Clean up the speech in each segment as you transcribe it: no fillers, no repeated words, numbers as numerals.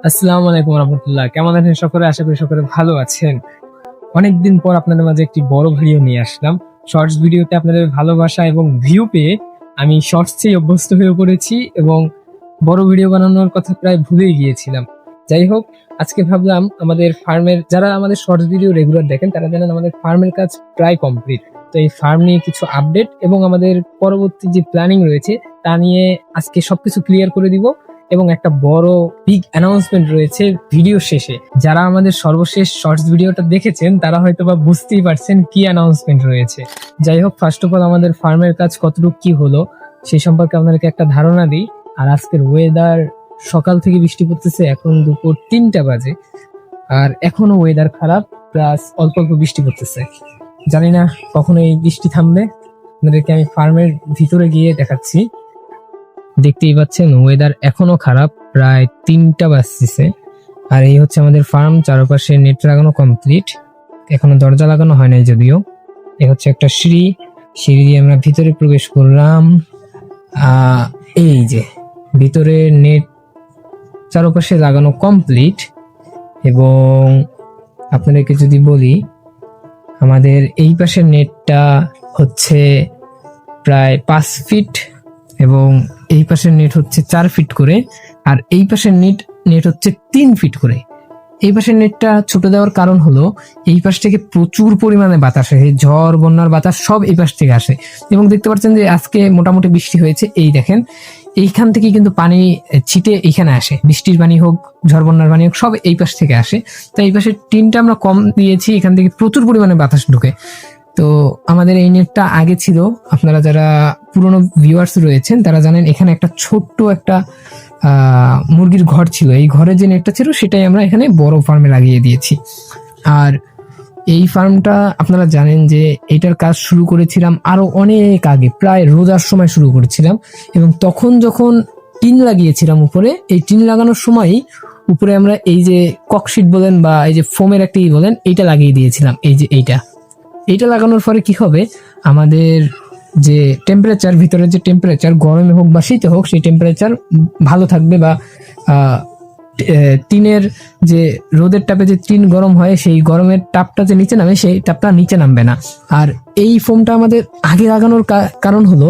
আসসালামু আলাইকুম রহমতুল্লাহ। কেমন আছেন সকলে? আশা করি সকলে ভালো আছেন। অনেকদিন পর আপনাদের মাঝে একটি বড় ভিডিও নিয়ে আসলাম। শর্টস ভিডিওতে আপনাদের ভালোবাসা এবং ভিউ পেয়ে আমি শর্টসেই অভ্যস্ত হয়ে পড়েছি এবং বড় ভিডিও বানানোর কথা প্রায় ভুলেই গিয়েছিলাম। যাই হোক, আজকে ভাবলাম আমাদের ফার্মের যারা আমাদের শর্টস ভিডিও রেগুলার দেখেন তারা জানেন আমাদের ফার্মের কাজ প্রায় কমপ্লিট। তো এই ফার্ম নিয়ে কিছু আপডেট এবং আমাদের পরবর্তী যে প্ল্যানিং রয়েছে তা নিয়ে আজকে সবকিছু ক্লিয়ার করে দিব। এবং একটা বড় বিগ অ্যানাউন্সমেন্ট রয়েছে ভিডিও শেষে। যারা আমাদের সর্বশেষ শর্টস ভিডিওটা দেখেছেন তারা হয়তো বা বুঝতেই পারছেন কি অ্যানাউন্সমেন্ট রয়েছে। যাই হোক, ফার্স্ট অফ অল আমাদের ফার্মের কাজ কতটুকু কি হলো সেই সম্পর্কে আপনাদেরকে একটা ধারণা দিই। আর আজকের ওয়েদার, সকাল থেকে বৃষ্টি পড়তেছে, এখন দুপুর 3টা বাজে আর এখনো ওয়েদার খারাপ, প্লাস অল্প অল্প বৃষ্টি পড়তেছে। জানি না কখন এই বৃষ্টি থামবে। আপনাদেরকে আমি ফার্মের ভিতরে গিয়ে দেখাচ্ছি। দেখতেই পাচ্ছেন ওয়েদার এখনো খারাপ, প্রায় 3টা বাজতেছে। আর এই হচ্ছে আমাদের ফার্ম, চারপাশে নেট লাগানো কমপ্লিট, এখনো দরজা লাগানো হয় নাই যদিও। এ হচ্ছে একটা সিঁড়ি, সিঁড়ি দিয়ে আমরা ভিতরে প্রবেশ করলাম। এই যে ভিতরে নেট চারপাশে লাগানো কমপ্লিট। এবং আপনাদেরকে যদি বলি, আমাদের এই পাশের নেটটা হচ্ছে প্রায় 5 ফিট এবং এই পাশের নেট হচ্ছে 4 ফিট করে, আর এই পাশের নেট হচ্ছে 3 ফিট করে। এই পাশের নেটটা ছোট দেওয়ার কারণ হলো এই পাশ থেকে প্রচুর পরিমাণে বাতাস আসে, ঝড় বন্যার বাতাস সব এই পাশ থেকে আসে। এবং দেখতে পাচ্ছেন যে আজকে মোটামুটি বৃষ্টি হয়েছে। এই দেখেন, এইখান থেকে কিন্তু পানি ছিটে এইখানে আসে, বৃষ্টির পানি হোক ঝড় বন্যার পানি হোক সব এই পাশ থেকে আসে। তো এই পাশের টিনটা আমরা কম দিয়েছি, এখান থেকে প্রচুর পরিমাণে বাতাস ঢুকে। তো আমাদের এই নেটটা আগে ছিল, আপনারা যারা পুরনো ভিউয়ার্স রয়েছেন তারা জানেন, এখানে একটা ছোট্ট একটা মুরগির ঘর ছিল। এই ঘরে যে নেটটা ছিল সেটাই আমরা এখানে বড় ফার্মে লাগিয়ে দিয়েছি। আর এই ফার্মটা আপনারা জানেন যে এটার কাজ শুরু করেছিলাম আরো অনেক আগে, প্রায় রোজার সময় শুরু করেছিলাম। এবং তখন যখন টিন লাগিয়েছিলাম উপরে, এই টিন লাগানোর সময়ই উপরে আমরা এই যে ককশিট বলেন বা এই যে ফোমের একটা বলেন, এইটা লাগিয়ে দিয়েছিলাম। এই যে এইটা লাগানোর পরে কি হবে, আমাদের যে টেম্পারেচার, ভিতরে যে টেম্পারেচার গরমে হোক বা শীতে হোক, সেই টেম্পারেচার ভালো থাকবে। বা টিনের যে রোদের তাপে যে টিন গরম হয়, সেই গরমের তাপটা যে নিচে নামে সেই তাপটা নিচে নামবে না। আর এই ফোমটা আমাদের আগে লাগানোর কারণ হলো,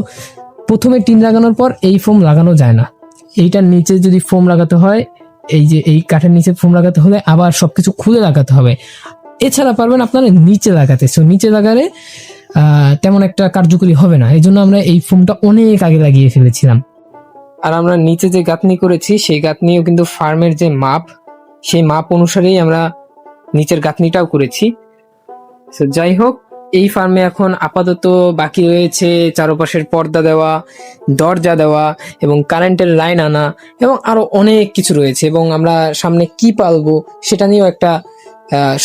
প্রথমে টিন লাগানোর পর এই ফোম লাগানো যায় না। এইটার নিচে যদি ফোম লাগাতে হয়, এই যে এই কাঠের নিচে ফোম লাগাতে হলে আবার সবকিছু খুলে লাগাতে হবে। এছাড়া পারবেন আপনারা নিচে লাগাতে। নিচে লাগালে তেমন একটা কার্যকরী হবে না। এই জন্য আমরা এই ফোমটা অনেক আগে লাগিয়ে ফেলেছিলাম। আর আমরা নিচে যে গাঁথনি করেছি সেই গাঁথনিও কিন্তু ফার্মের যে মাপ, সেই মাপ অনুসারেই আমরা নিচের গাঁথনিটাও করেছি। যাই হোক, এই ফার্মে এখন আপাতত বাকি রয়েছে চারপাশের পর্দা দেওয়া, দরজা দেওয়া এবং কারেন্টের লাইন আনা এবং আরো অনেক কিছু রয়েছে। এবং আমরা সামনে কি পালবো সেটা নিয়েও একটা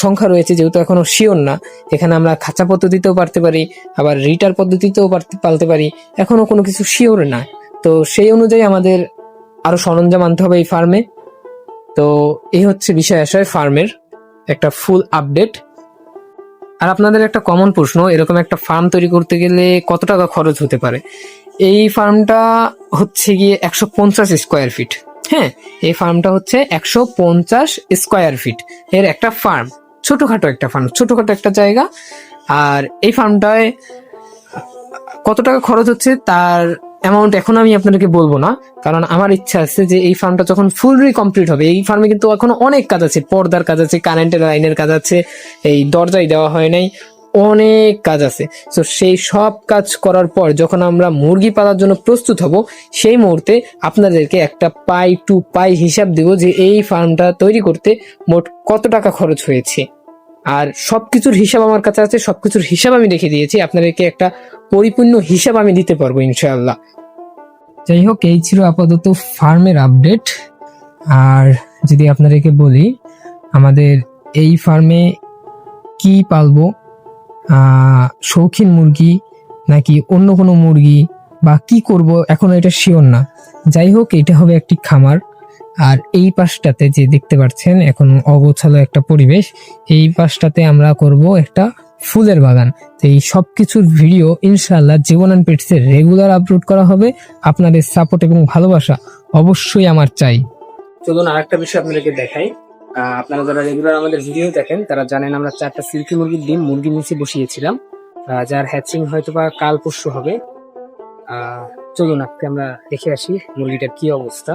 সংখ্যা রয়েছে, যেহেতু এখনো শিওর না। এখানে আমরা খাঁচা পদ্ধতিতেও পারতে পারি, আবার রিটার পদ্ধতিতেও পালতে পারি, এখনো কোনো কিছু শিওর না। তো সেই অনুযায়ী আমাদের আরো সরঞ্জাম আনতে হবে এই ফার্মে। তো এই হচ্ছে বিষয় আশয় ফার্মের একটা ফুল আপডেট। আর আপনাদের একটা কমন প্রশ্ন, এরকম একটা ফার্ম তৈরি করতে গেলে কত টাকা খরচ হতে পারে? এই ফার্মটা হচ্ছে গিয়ে 150 স্কোয়ার ফিট। হ্যাঁ, এই ফার্মটা হচ্ছে 150 স্কোয়ার ফিট এর একটা ফার্ম, ছোটখাটো একটা ফার্ম, ছোটখাটো একটা জায়গা। আর এই ফার্মটায় কত টাকা খরচ হচ্ছে তার অ্যামাউন্ট এখন আমি আপনাদেরকে বলবো না, কারণ আমার ইচ্ছা আছে যে এই ফার্মটা যখন ফুললি কমপ্লিট হবে, এই ফার্মে কিন্তু এখনো অনেক কাজ আছে, পর্দার কাজ আছে, কারেন্টের লাইনের কাজ আছে, এই দরজাই দেওয়া হয় নাই, অনেক কাজ আছে। তো সেই সব কাজ করার পর যখন আমরা মুরগি পালার জন্য প্রস্তুত হব, সেই মুহূর্তে আপনাদেরকে একটা পাই টু পাই হিসাব দেব যে এই ফার্মটা তৈরি করতে মোট কত টাকা খরচ হয়েছে। আর সবকিছুর হিসাব আমার কাছে আছে, সবকিছুর হিসাব আমি রেখে দিয়েছি, আপনাদেরকে একটা পরিপূর্ণ হিসাব আমি দিতে পারবো ইনশাআল্লাহ। যাই হোক, এই ছিল আপাতত ফার্মের আপডেট। আর যদি আপনাদেরকে বলি, আমাদের এই ফার্মে কি পালবো, শৌখিন মুরগি নাকি অন্য কোনো মুরগি বা কি করব এখনো এটা শিওর না। যাই হোক, এটা হবে একটি খামার। আর এই পাশটাতে যে দেখতে পাচ্ছেন এখন অগোছালো একটা পরিবেশ, এই পাশটাতে আমরা করব একটা ফুলের বাগান। তো এই সব কিছুর ভিডিও ইনশাআল্লাহ জীবন অ্যান্ড পেটসে রেগুলার আপলোড করা হবে। আপনাদের সাপোর্ট এবং ভালোবাসা অবশ্যই আমার চাই। চলুন আরেকটা বিষয় আপনাদেরকে দেখাই। আপনারা যারা রেগুলার আমাদের ভিডিও দেখেন তারা জানেন আমরা 4টা সিল্কি মুরগির ডিম মুরগির নিচে বসিয়েছিলাম, যার হ্যাচিং হয়তো বা কাল পরশু হবে। চলুন আজকে আমরা দেখে আসি মুরগিটার কি অবস্থা।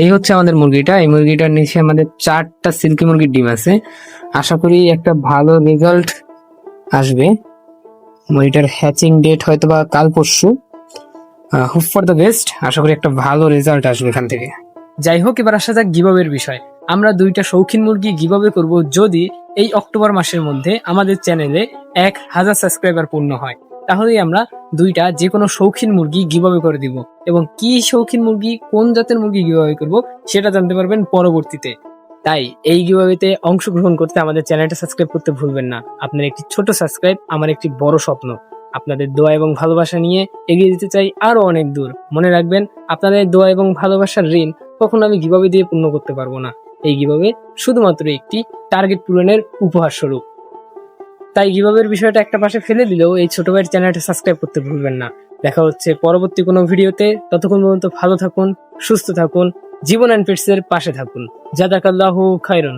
এই হচ্ছে আমাদের মুরগিটা। এই মুরগিটার নিচে আমাদের 4টা সিল্কি মুরগির ডিম আছে। আশা করি একটা ভালো রেজাল্ট আসবে। মুরগিটার হ্যাচিং ডেট হয়তো বা কাল পরশু। Hope for the best. আশা করি একটা ভালো রেজাল্ট আসবে এখান থেকে। যাই হোক, এবার আসা যাক গিভঅ্যাওয়ের বিষয়। আমরা 2টা শৌখিন মুরগি গিভঅ্যাওয়ে করব যদি এই অক্টোবর মাসের মধ্যে আমাদের চ্যানেলে 1000 সাবস্ক্রাইবার পূর্ণ হয়। তাহলেই আমরা 2টা যে কোনো শৌখিন মুরগি গিভঅ্যাওয়ে করে দিব। এবং কি শৌখিন মুরগি, কোন জাতের মুরগি গিভঅ্যাওয়ে করব সেটা জানতে পারবেন পরবর্তীতে। তাই এই গিভঅ্যাওয়েতে অংশগ্রহণ করতে আমাদের চ্যানেলটা সাবস্ক্রাইব করতে ভুলবেন না। আপনার একটি ছোট সাবস্ক্রাইব আমার একটি বড় স্বপ্ন। আপনাদের দোয়া এবং ভালোবাসা নিয়ে এগিয়ে যেতে চাই আরো অনেক দূর। মনে রাখবেন, আপনাদের দোয়া এবং ভালোবাসার ঋণ কখনো আমি গিভঅ্যাওয়ে দিয়ে পূর্ণ করতে পারবো না। এই গিভঅ্যাওয়ে শুধুমাত্র একটি টার্গেট পূরণের উপহার স্বরূপ। তাই গিভঅ্যাওয়ের বিষয়টা একটা পাশে ফেলে দিলেও এই ছোট ভাইয়ের চ্যানেলটা সাবস্ক্রাইব করতে ভুলবেন না। দেখা হচ্ছে পরবর্তী কোনো ভিডিওতে। ততক্ষণ পর্যন্ত ভালো থাকুন, সুস্থ থাকুন, জীবন অ্যান্ড পেটসের পাশে থাকুন। জাযাকাল্লাহু খাইরান।